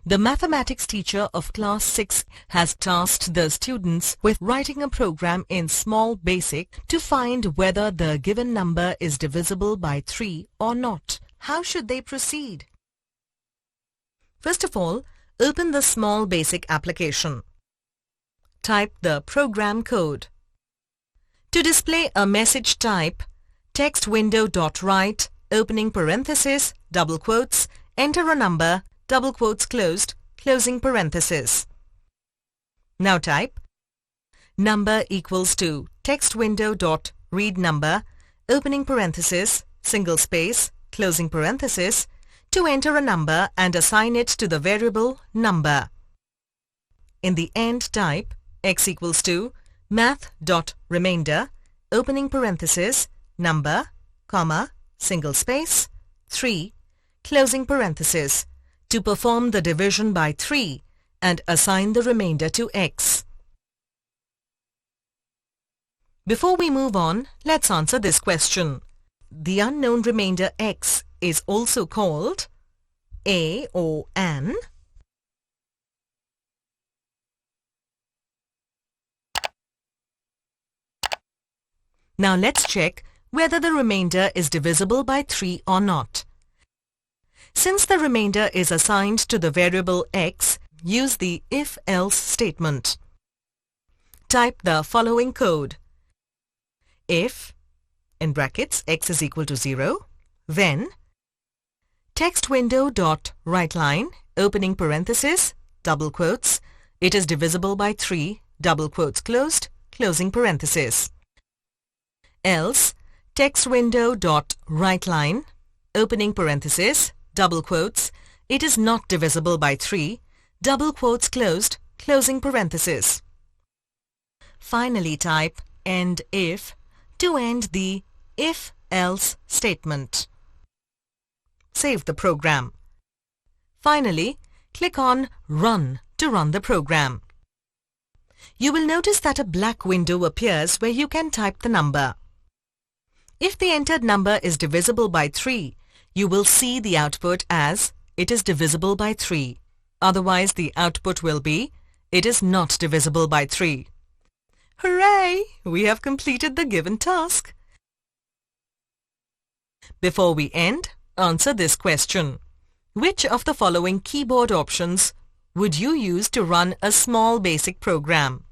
The mathematics teacher of class 6 has tasked the students with writing a program in Small Basic to find whether the given number is divisible by 3 or not. How should they proceed? First of all, open the Small Basic application. Type the program code. To display a message, type text window.write, opening parenthesis, double quotes, enter a number, double quotes closed, closing parenthesis. Now type number equals to text window.read number, opening parenthesis, single space, closing parenthesis, to enter a number and assign it to the variable number. In the end, type x equals to math.remainder, opening parenthesis, number, comma, single space, 3, closing parenthesis, to perform the division by 3 and assign the remainder to x. Before we move on, let's answer this question. The unknown remainder x is also called a or an. Now let's check whether the remainder is divisible by 3 or not. Since the remainder is assigned to the variable x, use the if-else statement. Type the following code. If, in brackets, x is equal to 0, then text window.writeLine, opening parenthesis, double quotes, it is divisible by 3, double quotes closed, closing parenthesis. Else, text window.writeLine, opening parenthesis, double quotes, it is not divisible by 3, double quotes closed, closing parenthesis. Finally type end if to end the if-else statement. Save the program. Finally, click on Run to run the program. You will notice that a black window appears where you can type the number. If the entered number is divisible by 3, you will see the output as it is divisible by 3. Otherwise, the output will be it is not divisible by 3. Hooray! We have completed the given task. Before we end, answer this question. Which of the following keyboard options would you use to run a small basic program?